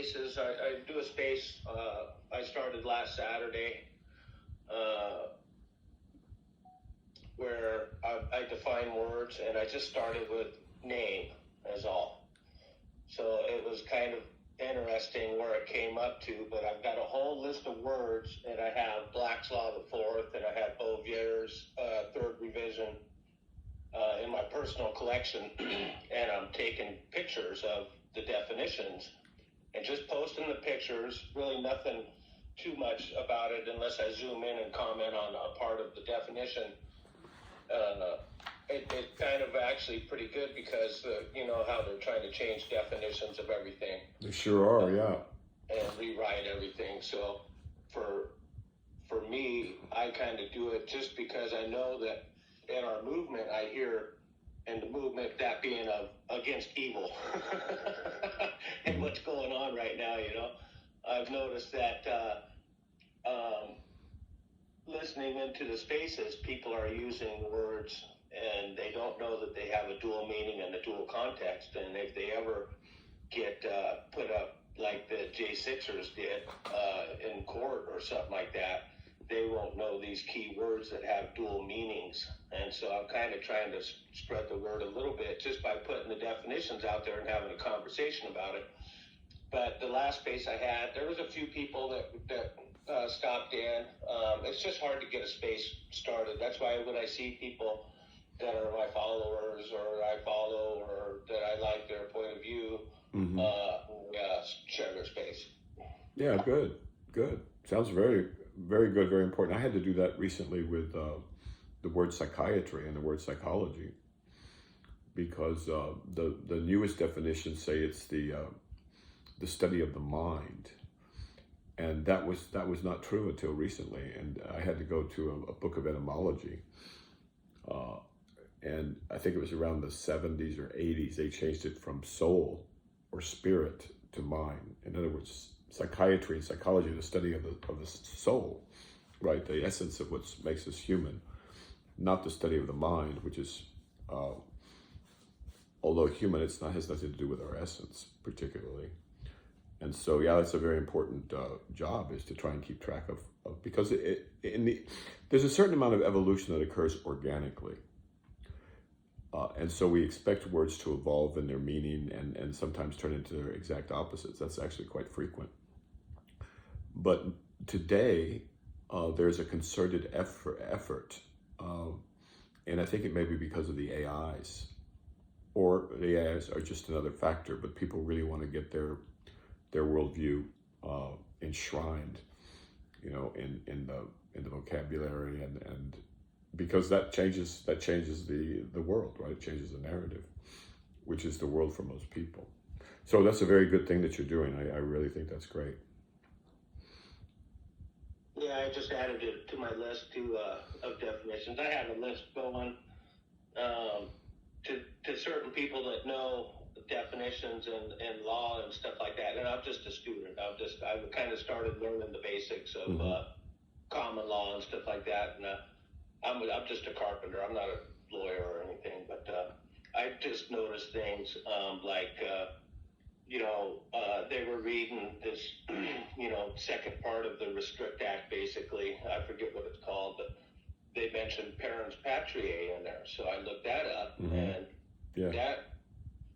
spaces. I do a space I started last Saturday where I define words, and I just started with name as all. So it was kind of interesting where it came up to, but I've got a whole list of words, and I have Black's Law the Fourth, and I have Bouvier's Third Revision in my personal collection, and I'm taking pictures of the definitions and just posting the pictures, really nothing too much about it unless I zoom in and comment on a part of the definition. It's kind of actually pretty good because you know how they're trying to change definitions of everything. They sure are, yeah. And rewrite everything. So for me, I kind of do it just because I know that in our movement, I hear, and the movement that being against evil and what's going on right now, you know, I've noticed that listening into the spaces, people are using words and they don't know that they have a dual meaning and a dual context. And if they ever get put up like the J6ers did in court or something like that, they won't know these key words that have dual meanings. And so I'm kind of trying to spread the word a little bit just by putting the definitions out there and having a conversation about it. But the last space I had, there was a few people that stopped in. It's just hard to get a space started. That's why when I see people that are my followers or I follow or that I like their point of view, share their space. Yeah, good. Sounds very, very good, very important. I had to do that recently with the word psychiatry and the word psychology, because the newest definitions say it's the study of the mind, and that was not true until recently. And I had to go to a book of etymology, and I think it was around the 70s or 80s they changed it from soul or spirit to mind. In other words, psychiatry and psychology, the study of the soul, right? The essence of what makes us human, not the study of the mind, which is, although human, has nothing to do with our essence particularly. And so, yeah, that's a very important job, is to try and keep track of because there's a certain amount of evolution that occurs organically. And so we expect words to evolve in their meaning and sometimes turn into their exact opposites. That's actually quite frequent. But today, there's a concerted effort, and I think it may be because of the AIs, or the AIs are just another factor, but people really want to get their worldview enshrined, you know, in the vocabulary, and because that changes the world, right? It changes the narrative, which is the world for most people. So that's a very good thing that you're doing. I really think that's great. Yeah, I just added it to my list of definitions. I have a list going to certain people that know definitions and law and stuff like that. And I'm just a student. I've kind of started learning the basics of common law and stuff like that. And I'm just a carpenter. I'm not a lawyer or anything, but I just noticed things like they were reading this, second part of the Restrict Act, basically. I forget what it's called, but they mentioned parens patriae in there. So I looked that up, and that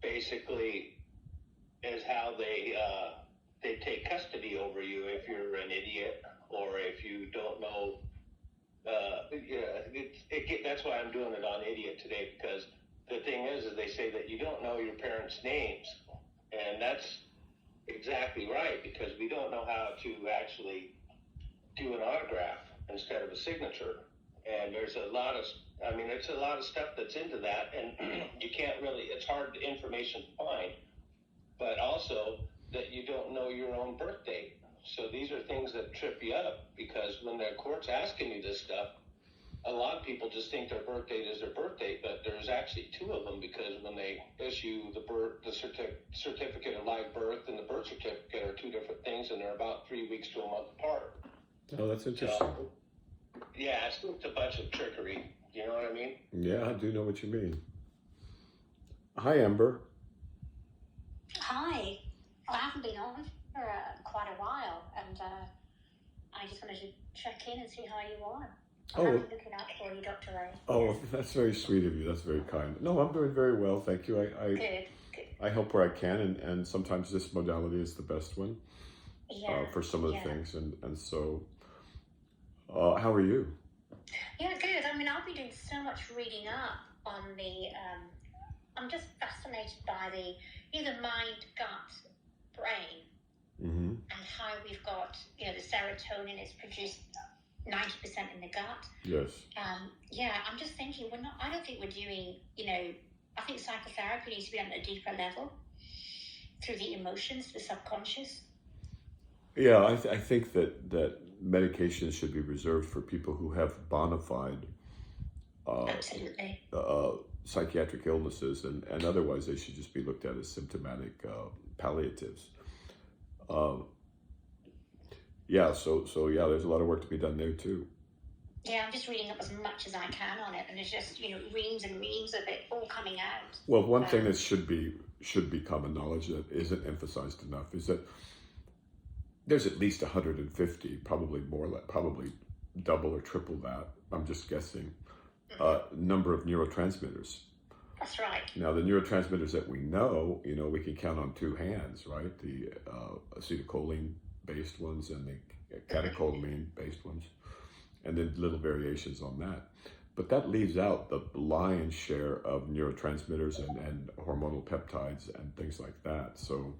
basically is how they take custody over you if you're an idiot or if you don't know. That's why I'm doing it on idiot today, because the thing is they say that you don't know your parents' names. And that's exactly right, because we don't know how to actually do an autograph instead of a signature. And there's a lot of stuff that's into that, and you can't really, it's hard information to find, but also that you don't know your own birth date. So these are things that trip you up, because when the court's asking you this stuff, a lot of people just think their birth date is their birth date, but there's actually two of them, because when they issue the certificate of live birth and the birth certificate are two different things, and they're about 3 weeks to a month apart. Oh, that's interesting. So, yeah, it's a bunch of trickery. You know what I mean? Yeah, I do know what you mean. Hi, Amber. Hi. Well, I haven't been on for quite a while, and I just wanted to check in and see how you are. Oh, I'm looking out for you, Dr.X. oh, that's very sweet of you. That's very kind. No, I'm doing very well, thank you. Good. I help where I can, and sometimes this modality is the best one for some of the things. And so, how are you? Yeah, good. I mean, I've been doing so much reading up on the. I'm just fascinated by the mind, gut, brain, and how we've got the serotonin is produced 90% in the gut. Yes. I'm just thinking I don't think we're doing, I think psychotherapy needs to be on a deeper level through the emotions, the subconscious. Yeah, I think that medications should be reserved for people who have bona fide Absolutely. Psychiatric illnesses, and otherwise they should just be looked at as symptomatic palliatives. There's a lot of work to be done there too. Yeah, I'm just reading up as much as I can on it, and there's just reams and reams of it all coming out. Well, one thing that should be common knowledge that isn't emphasized enough is that there's at least 150, probably more, probably double or triple that, I'm just guessing, number of neurotransmitters. That's right. Now, the neurotransmitters that we know, we can count on two hands, right? The acetylcholine-based ones and the catecholamine-based ones, and then little variations on that. But that leaves out the lion's share of neurotransmitters and hormonal peptides and things like that. So,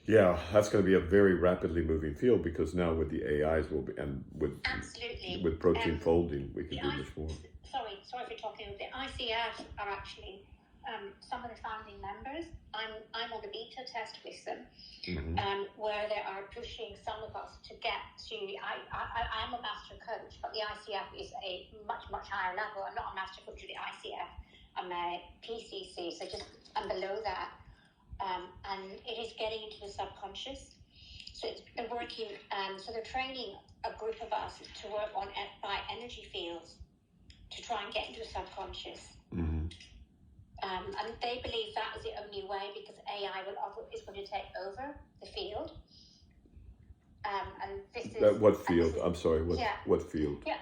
yeah, that's going to be a very rapidly moving field, because now with the AIs with protein folding, we can do much more. Sorry for talking. The ICF are actually some of the founding members. I'm on the beta test with them, where they are pushing some of us to get to. I'm a master coach, but the ICF is a much higher level. I'm not a master coach of the ICF. I'm a PCC, so I'm below that. And it is getting into the subconscious. So they're working, so they're training a group of us to work on by energy fields to try and get into the subconscious. And they believe that is the only way, because AI is going to take over the field. And this is... What field? I'm sorry, what field? Yeah.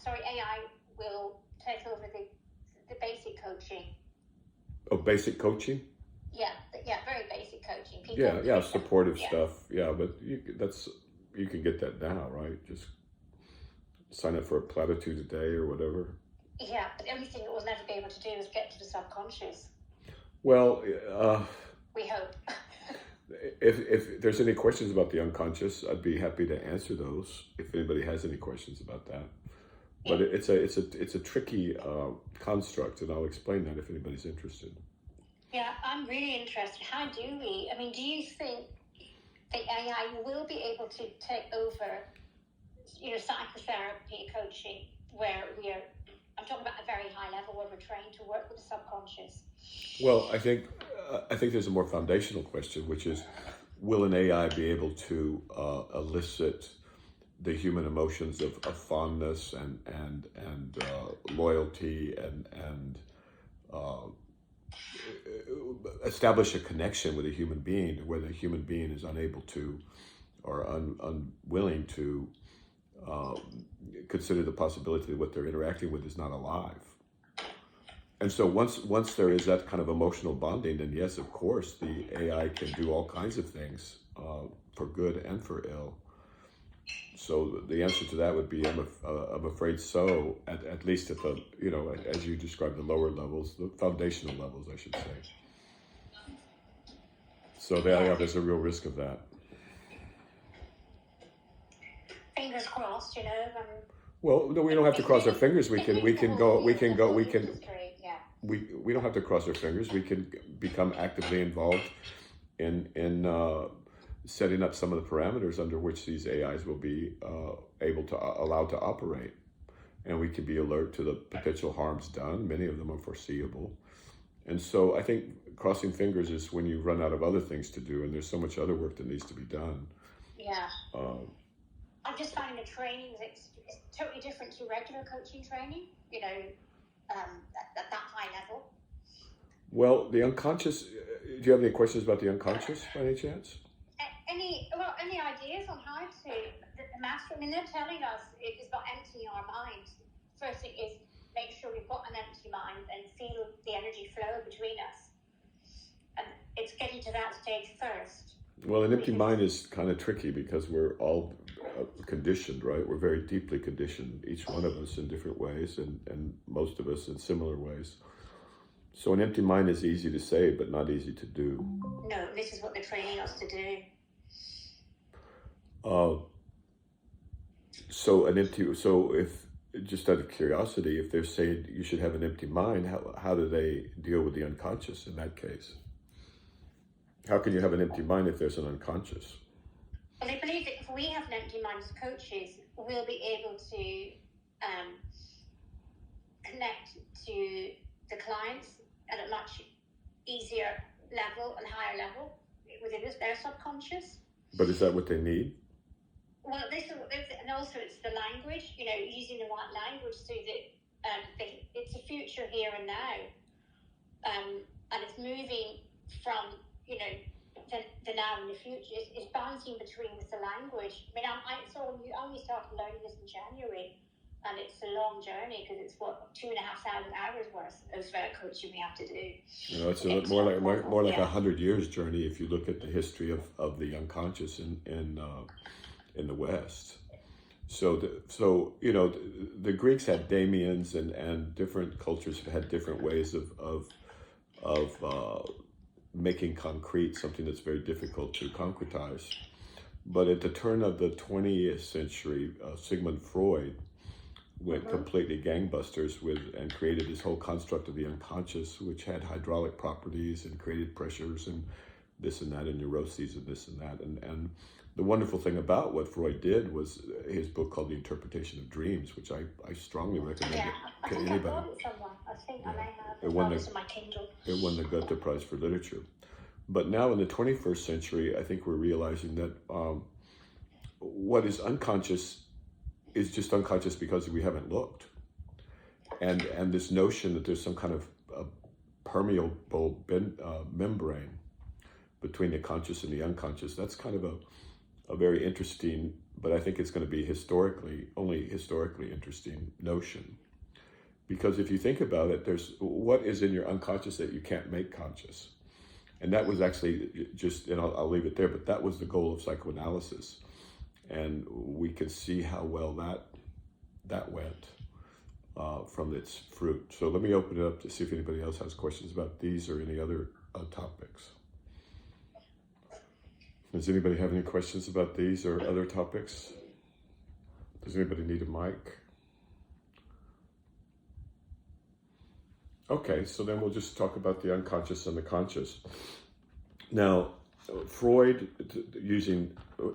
AI will take over the basic coaching. Oh, basic coaching? Yeah, very basic coaching. People Supportive stuff. Yeah, but you can get that now, right? Just sign up for a platitude a day or whatever. Yeah, but the only thing it will never be able to do is get to the subconscious. Well, we hope. if there's any questions about the unconscious, I'd be happy to answer those if anybody has any questions about that. But it's a tricky construct, and I'll explain that if anybody's interested. Yeah, I'm really interested. How do you think the AI will be able to take over, psychotherapy coaching, where I'm talking about a very high level where we're trained to work with the subconscious? Well, I think there's a more foundational question, which is, will an AI be able to elicit the human emotions of fondness and loyalty and establish a connection with a human being where the human being is unable to or unwilling to consider the possibility that what they're interacting with is not alive. And so once there is that kind of emotional bonding, then yes, of course, the AI can do all kinds of things for good and for ill. So the answer to that would be, I'm afraid so, at least at the, as you described, the lower levels, the foundational levels, I should say. So there's a real risk of that. Fingers crossed, Well, no, we don't have to cross our fingers. We don't have to cross our fingers. We can become actively involved in setting up some of the parameters under which these AIs will be allowed to operate. And we can be alert to the potential harms done. Many of them are foreseeable. And so I think crossing fingers is when you run out of other things to do, and there's so much other work that needs to be done. Yeah. I'm just finding the training is totally different to regular coaching training, at that high level. Well, the unconscious, do you have any questions about the unconscious by any chance? any ideas on how to master? I mean, they're telling us it is about emptying our minds. First thing is make sure we've got an empty mind and feel the energy flow between us. And it's getting to that stage first. Well, an empty mind is kind of tricky because we're all conditioned, right? We're very deeply conditioned, each one of us in different ways, and most of us in similar ways. So an empty mind is easy to say, but not easy to do. No, this is what they're training us to do. So if, just out of curiosity, if they're saying you should have an empty mind, how do they deal with the unconscious in that case? How can you have an empty mind if there's an unconscious? Well, they believe that if we have an empty mind as coaches, we'll be able to connect to the clients at a much easier level and higher level within their subconscious. But is that what they need? Well, and also it's the language, using the right language so that it's a future here and now. And it's moving from, the now and the future. It's bouncing between with the language. I mean, I only started learning this in January, and it's a long journey because it's 2,500 hours worth of coaching we have to do. It's more like 100 years journey if you look at the history of the unconscious in the West. So the Greeks had daemons, and different cultures had different ways of making concrete something that's very difficult to concretize. But at the turn of the 20th century, Sigmund Freud went completely gangbusters and created this whole construct of the unconscious, which had hydraulic properties and created pressures and this and that and neuroses and this and that. And the wonderful thing about what Freud did was his book called The Interpretation of Dreams, which I strongly recommend to anybody. I think I may have. It won my Kindle. It won the Goethe Prize for Literature. But now in the 21st century, I think we're realizing that what is unconscious is just unconscious because we haven't looked. And this notion that there's some kind of permeable membrane between the conscious and the unconscious, that's kind of a very interesting, but I think it's going to be only historically interesting notion. Because if you think about it, there's what is in your unconscious that you can't make conscious. And that was actually and I'll leave it there, but that was the goal of psychoanalysis. And we can see how well that went from its fruit. So let me open it up to see if anybody else has questions about these or any other topics. Does anybody have any questions about these or other topics? Does anybody need a mic? Okay, so then we'll just talk about the unconscious and the conscious. Now, Freud,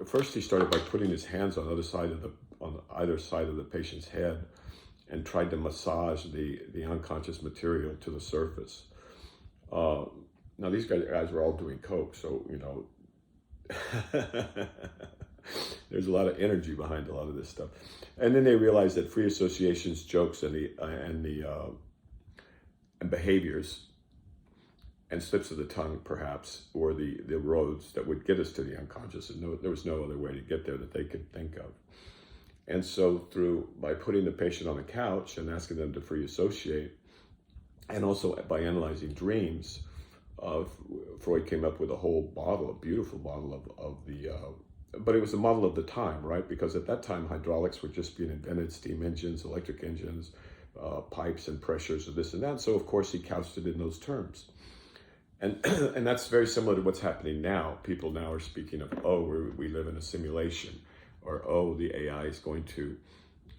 first he started by putting his hands on either side of the patient's head and tried to massage the unconscious material to the surface. Now these guys were all doing coke, so there's a lot of energy behind a lot of this stuff. And then they realized that free associations, jokes, and behaviors and slips of the tongue, perhaps, or the roads that would get us to the unconscious, and there was no other way to get there that they could think of. And so by putting the patient on the couch and asking them to free associate, and also by analyzing dreams, Freud came up with a beautiful model but it was a model of the time, right? Because at that time, hydraulics were just being invented, steam engines, electric engines, pipes and pressures and this and that. So of course he couched it in those terms. And that's very similar to what's happening now. People now are speaking of, we live in a simulation, or the AI is going to,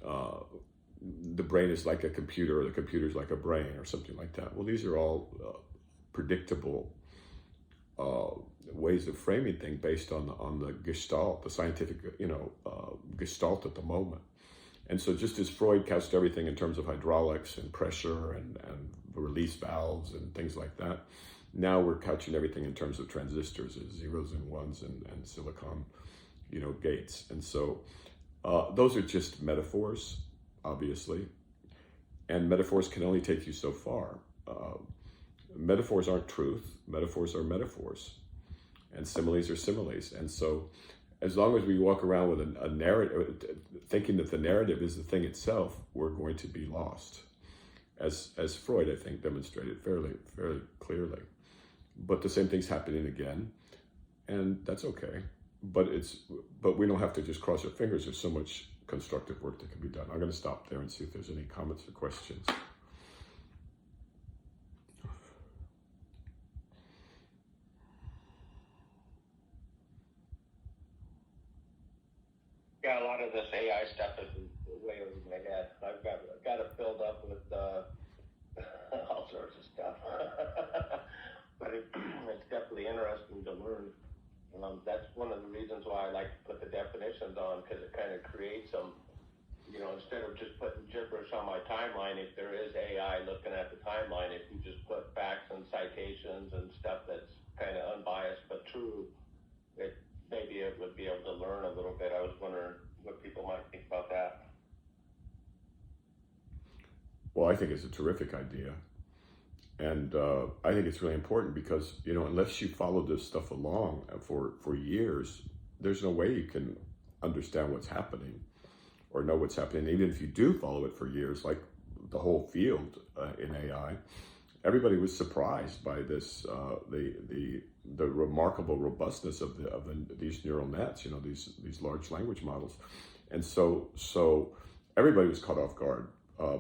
the brain is like a computer, or the computer is like a brain, or something like that. Well, these are all predictable ways of framing things based on the gestalt, the scientific, gestalt at the moment. And so just as Freud couched everything in terms of hydraulics and pressure and release valves and things like that, now we're couching everything in terms of transistors, zeros and ones and silicon, gates. And so those are just metaphors, obviously. And metaphors can only take you so far. Metaphors aren't truth. Metaphors are metaphors. and similes are similes. And so as long as we walk around with a narrative, thinking that the narrative is the thing itself, we're going to be lost, as Freud, I think, demonstrated fairly clearly. But the same thing's happening again, and that's okay. But we don't have to just cross our fingers. There's so much constructive work that can be done. I'm going to stop there and see if there's any comments or questions. Yeah, a lot of this AI stuff is way over my head. I've got it filled up with all sorts of stuff. But it's definitely interesting to learn. That's one of the reasons why I like to put the definitions on, because it kind of creates them. Instead of just putting gibberish on my timeline, if there is AI looking at the timeline, if you just put facts and citations and stuff that's kind of unbiased but true, maybe it would be able to learn a little bit. I was wondering what people might think about that. Well, I think it's a terrific idea. And I think it's really important because, unless you follow this stuff along for years, there's no way you can understand what's happening or know what's happening. Even if you do follow it for years, like the whole field in AI, everybody was surprised by this, the remarkable robustness of these neural nets, these large language models. And so everybody was caught off guard.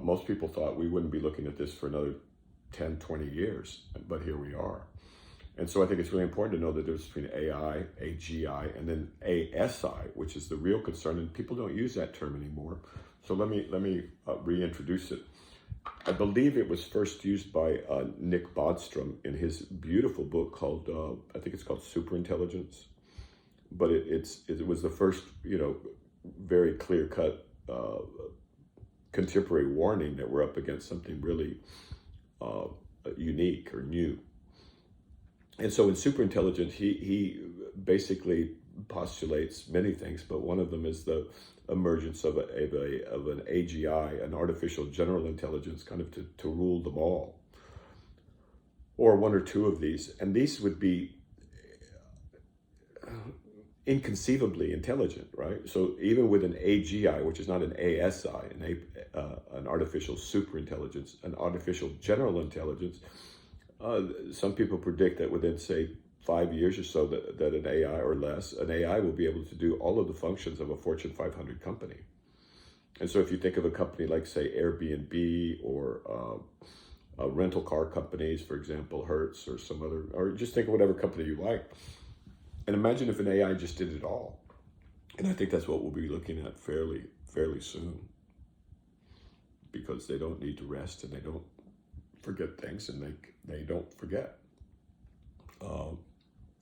Most people thought we wouldn't be looking at this for another 10, 20 years, but here we are. And so I think it's really important to know the difference between AI, AGI, and then ASI, which is the real concern, and people don't use that term anymore. So let me reintroduce it. I believe it was first used by Nick Bostrom in his beautiful book called, I think it's called Superintelligence. But it was the first, very clear-cut contemporary warning that we're up against something really unique or new. And so in Superintelligence, he basically postulates many things, but one of them is the emergence of an AGI, an artificial general intelligence, kind of to rule them all, or one or two of these. And these would be inconceivably intelligent, right? So even with an AGI, which is not an ASI, an artificial superintelligence, an artificial general intelligence, some people predict that within, say, 5 years or so, that an AI or less, an AI will be able to do all of the functions of a Fortune 500 company. And so if you think of a company like, say, Airbnb or rental car companies, for example, Hertz or some other, or just think of whatever company you like. And imagine if an AI just did it all. And I think that's what we'll be looking at fairly soon, because they don't need to rest and they don't forget things, and they don't forget.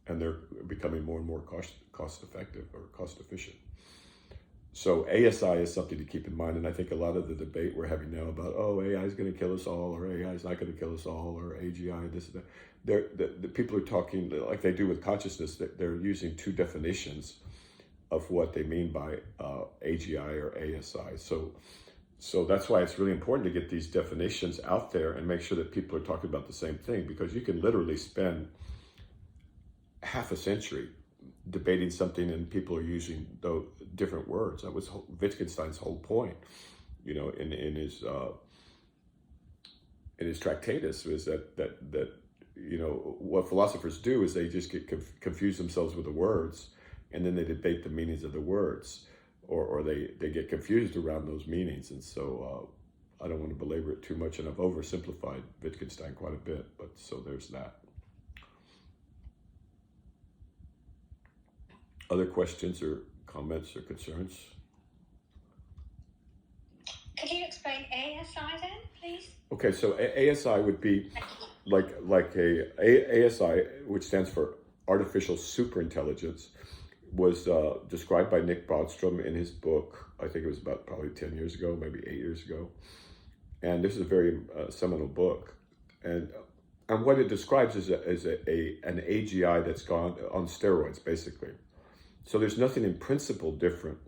And they're becoming more and more cost effective or cost efficient. So ASI is something to keep in mind. And I think a lot of the debate we're having now about, AI is going to kill us all, or AI is not going to kill us all, or AGI, this and that. The people are talking like they do with consciousness, that they're using two definitions of what they mean by AGI or ASI. So that's why it's really important to get these definitions out there and make sure that people are talking about the same thing, because you can literally spend half a century debating something and people are using different words. That was Wittgenstein's whole point, in his Tractatus, was that what philosophers do is they just get confuse themselves with the words, and then they debate the meanings of the words, or they get confused around those meanings. And so I don't want to belabor it too much, and I've oversimplified Wittgenstein quite a bit, but so there's that. Other questions or comments or concerns? Could you explain ASI then, please? Okay, so ASI would be like ASI, which stands for Artificial Superintelligence, was described by Nick Bostrom in his book. I think it was about probably 10 years ago, maybe 8 years ago. And this is a very seminal book. And what it describes is an AGI that's gone on steroids, basically. So there's nothing in principle different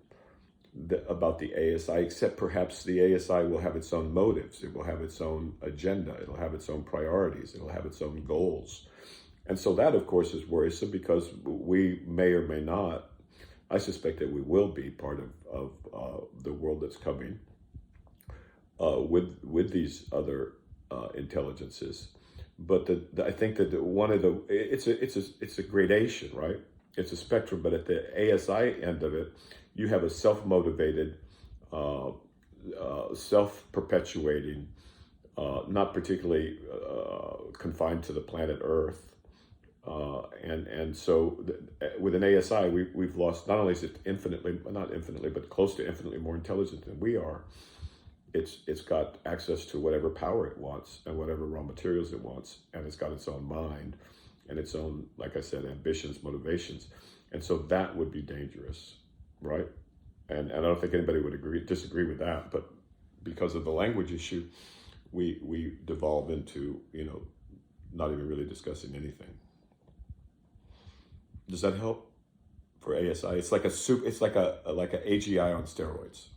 about the ASI, except perhaps the ASI will have its own motives. It will have its own agenda. It'll have its own priorities. It'll have its own goals. And so that, of course, is worrisome because we may or may not, I suspect that we will be part of the world that's coming with these other intelligences. But I think that one of the, it's a gradation, right? It's a spectrum, but at the ASI end of it, you have a self-motivated, self-perpetuating, not particularly confined to the planet Earth. And so with an ASI, we've lost, not only is it not infinitely, but close to infinitely more intelligent than we are. It's got access to whatever power it wants and whatever raw materials it wants. And it's got its own mind and its own, like I said, ambitions, motivations. And so that would be dangerous, right? And I don't think anybody would disagree with that. But because of the language issue, we devolve into, not even really discussing anything. Does that help for ASI? It's like it's like a AGI on steroids.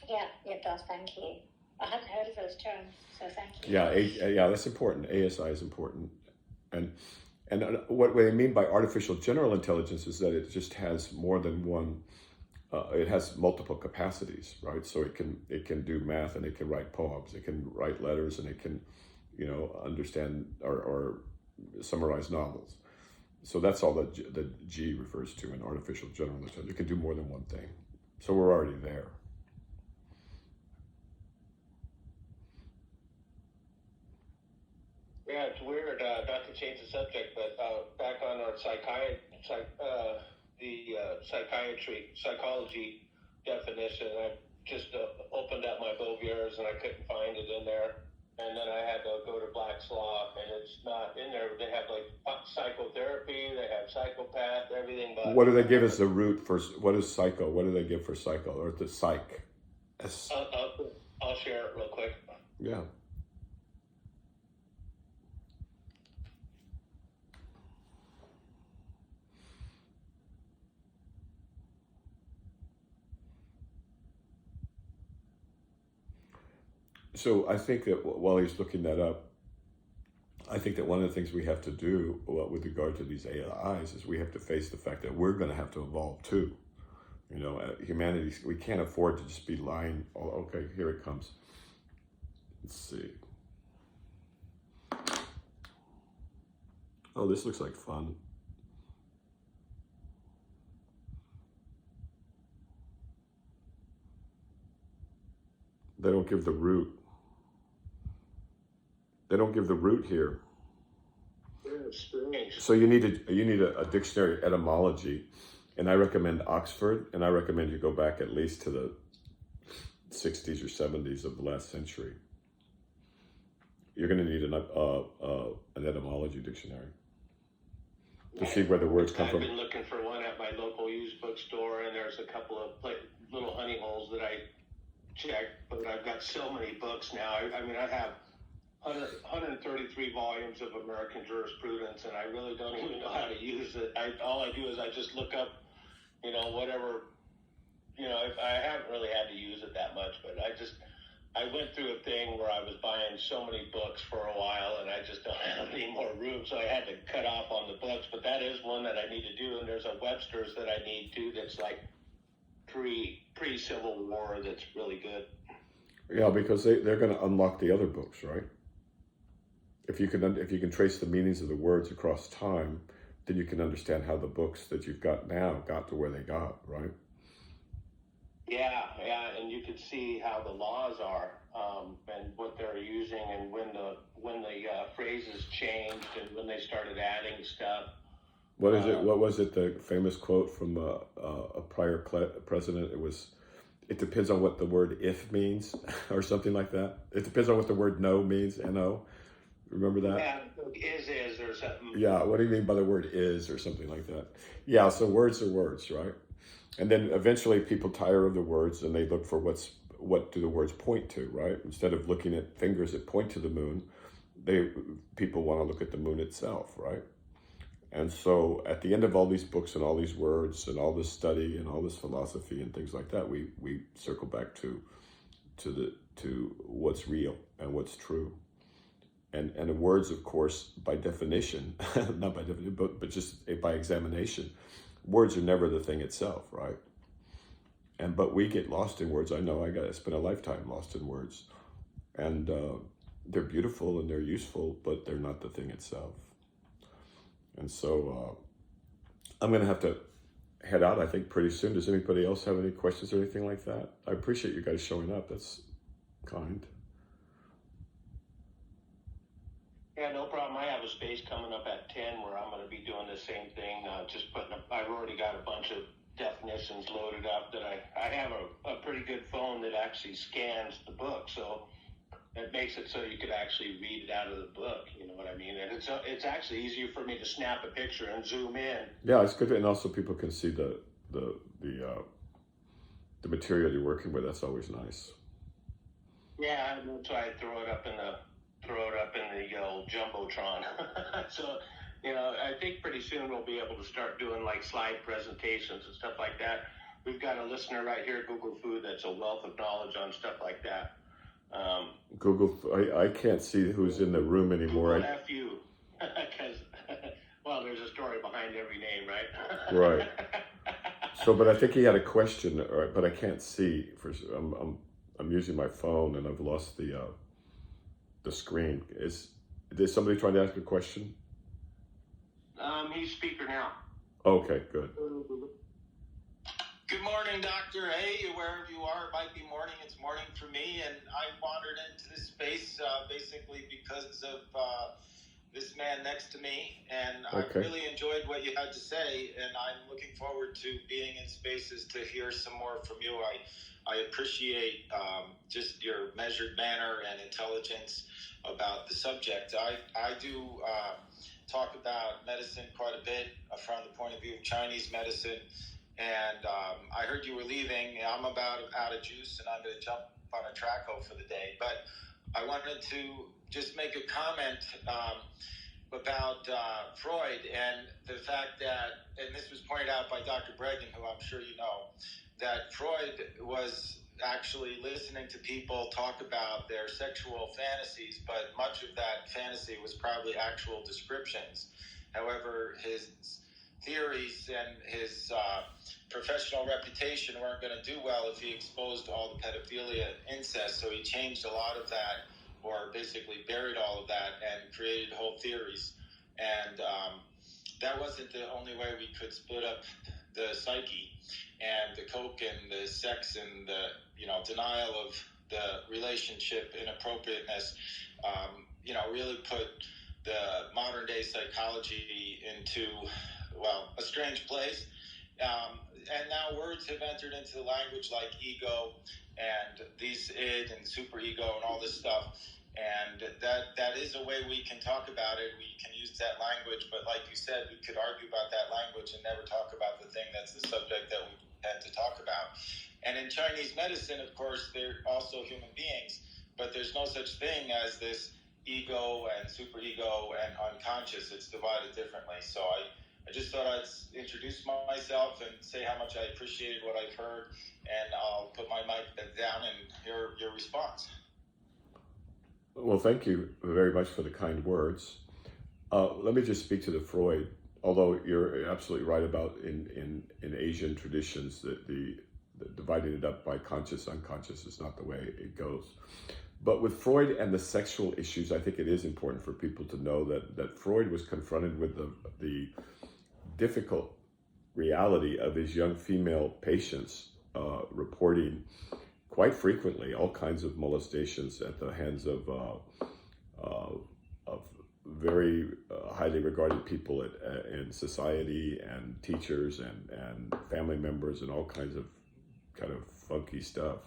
Yeah, it does. Thank you. I hadn't heard of those terms, so thank you. Yeah, that's important. ASI is important, and what they mean by artificial general intelligence is that it just has more than one. It has multiple capacities, right? So it can do math, and it can write poems, it can write letters, and it can, understand or summarize novels. So that's all that the G refers to in artificial general intelligence. It can do more than one thing. So we're already there. Yeah, it's weird, not to change the subject, but back on our psychology definition, I just opened up my Bovier's and I couldn't find it in there. And then I had to go to Black's Law, and it's not in there. They have like psychotherapy, they have psychopath, everything. But what do they give as the root for, what is psycho? What do they give for psycho, or the psych? I'll share it real quick. Yeah. So I think that while he's looking that up, I think that one of the things we have to do with regard to these AIs is we have to face the fact that we're going to have to evolve too. Humanity, we can't afford to just be lying. Oh, okay, here it comes. Let's see. Oh, this looks like fun. They don't give the root. They don't give the root here. So you need a dictionary etymology, and I recommend Oxford, and I recommend you go back at least to the 60s or 70s of the last century. You're going to need an etymology dictionary to see where the words come from. I've been looking for one at my local used bookstore, and there's a couple of little honey holes that I checked, but I've got so many books now. I mean, I have 133 volumes of American jurisprudence, and I really don't even know how to use it. All I do is I just look up, whatever, I haven't really had to use it that much, but I went through a thing where I was buying so many books for a while, and I just don't have any more room, so I had to cut off on the books, but that is one that I need to do, and there's a Webster's that I need too that's like pre-Civil War that's really good. Yeah, because they're going to unlock the other books, right? If you can trace the meanings of the words across time, then you can understand how the books that you've got now got to where they got, right? Yeah, and you could see how the laws are, and what they're using, and when the phrases changed, and when they started adding stuff. What is it? What was it? The famous quote from a prior president. It depends on what the word "if" means, or something like that. It depends on what the word "no" means. N-O. Remember that? Yeah, is or something. Yeah. What do you mean by the word "is" or something like that? Yeah. So words are words, right? And then eventually people tire of the words, and they look for what do the words point to, right? Instead of looking at fingers that point to the moon, people want to look at the moon itself, right? And so at the end of all these books and all these words and all this study and all this philosophy and things like that, we circle back to what's real and what's true. And words, of course, by definition, not by definition, but just by examination, words are never the thing itself, right? But we get lost in words. I know I spent a lifetime lost in words. And they're beautiful and they're useful, but they're not the thing itself. And so I'm going to have to head out, I think, pretty soon. Does anybody else have any questions or anything like that? I appreciate you guys showing up. That's kind. Yeah, no problem. I have a space coming up at 10 where I'm going to be doing the same thing. Just putting up, I've already got a bunch of definitions loaded up that I have a pretty good phone that actually scans the book. So it makes it so you could actually read it out of the book. You know what I mean? And it's actually easier for me to snap a picture and zoom in. Yeah, it's good. And also people can see the material you're working with. That's always nice. Yeah, that's why I throw it up in the old jumbotron. So, you know, I think pretty soon we'll be able to start doing like slide presentations and stuff like that. We've got a listener right here at Google Food that's a wealth of knowledge on stuff like that. Google, I can't see who's in the room anymore. Google FU, because, well, there's a story behind every name, right? Right. So, but I think he had a question, but I can't see. I'm using my phone and I've lost the screen. Is somebody trying to ask a question? He's speaker now. Okay, good. Good morning, Doctor. Hey, wherever you are, it might be morning. It's morning for me, and I wandered into this space basically because of this man next to me, and Okay. I really enjoyed what you had to say, and I'm looking forward to being in spaces to hear some more from you. I appreciate just your measured manner and intelligence about the subject. I do talk about medicine quite a bit from the point of view of Chinese medicine. And I heard you were leaving. I'm about out of juice, and I'm going to jump on a traco for the day. But I wanted to just make a comment about Freud and the fact that, and this was pointed out by Dr. Bregan, who I'm sure you know, that Freud was actually listening to people talk about their sexual fantasies, but much of that fantasy was probably actual descriptions. However, his theories and his professional reputation weren't going to do well if he exposed all the pedophilia and incest, so he changed a lot of that, or basically buried all of that and created whole theories. And that wasn't the only way we could split up the psyche, and the coke and the sex and the denial of the relationship inappropriateness really put the modern day psychology into a strange place. And now words have entered into the language like ego and these id and superego and all this stuff. And that is a way we can talk about it. We can use that language, but like you said, we could argue about that language and never talk about the thing that's the subject that we tend to talk about. And in Chinese medicine, of course, they're also human beings, but there's no such thing as this ego and superego and unconscious. It's divided differently. So I just thought I'd introduce myself and say how much I appreciated what I've heard, and I'll put my mic down and hear your response. Well, thank you very much for the kind words. Let me just speak to the Freud, although you're absolutely right about in Asian traditions that the dividing it up by conscious, unconscious is not the way it goes. But with Freud and the sexual issues, I think it is important for people to know that Freud was confronted with the difficult reality of his young female patients reporting quite frequently all kinds of molestations at the hands of very highly regarded people in society, and teachers and family members, and all kinds of kind of funky stuff.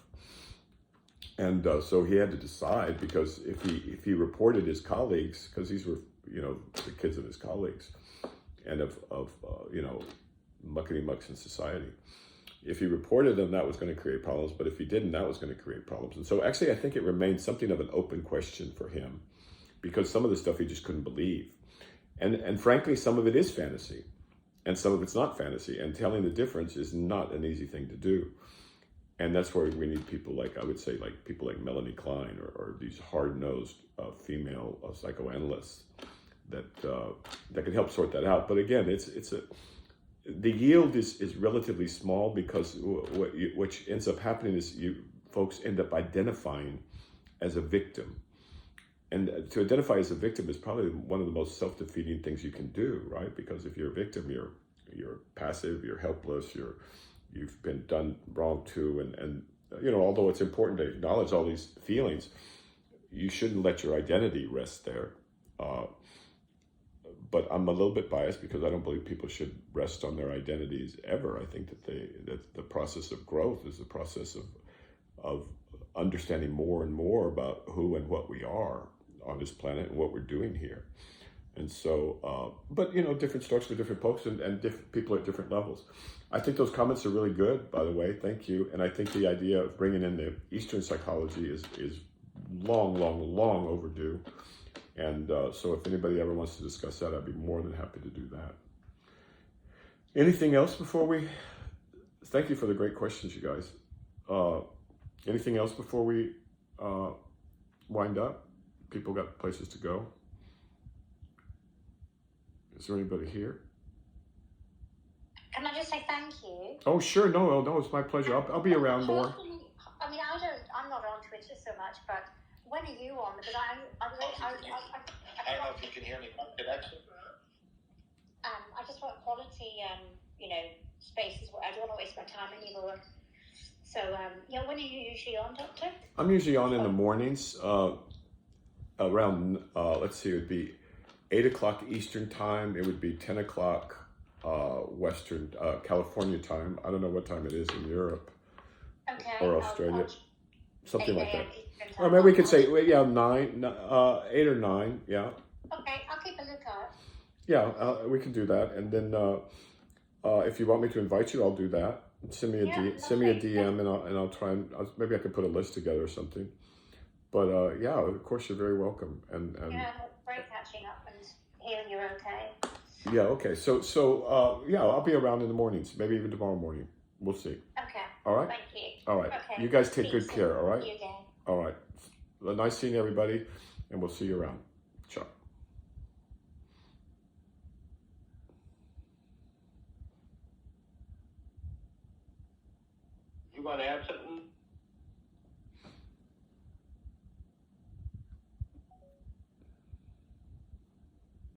And so he had to decide, because if he reported his colleagues, because these were the kids of his colleagues, and of muckety-mucks in society. If he reported them, that was going to create problems, but if he didn't, that was going to create problems. And so actually, I think it remained something of an open question for him, because some of the stuff he just couldn't believe. And frankly, some of it is fantasy, and some of it's not fantasy, and telling the difference is not an easy thing to do. And that's where we need people like, I would say, like people like Melanie Klein or these hard-nosed female psychoanalysts that that can help sort that out. But again, the yield is relatively small, because what ends up happening is folks end up identifying as a victim. And to identify as a victim is probably one of the most self-defeating things you can do, right? Because if you're a victim, you're passive, you're helpless, you've been done wrong to, and although it's important to acknowledge all these feelings, you shouldn't let your identity rest there. But I'm a little bit biased because I don't believe people should rest on their identities ever. I think that the process of growth is the process of understanding more and more about who and what we are on this planet and what we're doing here. And so, but different strokes for different folks, and different people at different levels. I think those comments are really good, by the way. Thank you. And I think the idea of bringing in the Eastern psychology is long overdue. And so if anybody ever wants to discuss that, I'd be more than happy to do that. Anything else before we... Thank you for the great questions, you guys. Anything else before we wind up? People got places to go. Is there anybody here? Can I just say thank you? Oh, sure. No, it's my pleasure. I'll be around more. I mean, I'm not on Twitter so much, but when are you on? Because I don't know if you can hear me. Connection. I just want quality, spaces. I don't want to waste my time anymore. So, when are you usually on, Doctor? I'm usually on in the mornings, around, let's see, it would be 8 o'clock Eastern time. It would be 10 o'clock Western, California time. I don't know what time it is in Europe or Australia. Something like that. Or maybe we could say, 8 or 9, yeah. Okay, I'll keep a lookout. Yeah, we can do that. And then if you want me to invite you, I'll do that. Send me a DM, and I'll try and maybe I could put a list together or something. But yeah, of course you're very welcome. And yeah, great catching up and hearing you're okay. Yeah, okay. So yeah, I'll be around in the mornings, maybe even tomorrow morning. We'll see. Okay. All right. Thank you. All right. Okay. You guys take good care. All right. See you again. All right. Nice seeing everybody, and we'll see you around. Ciao. You want to add something?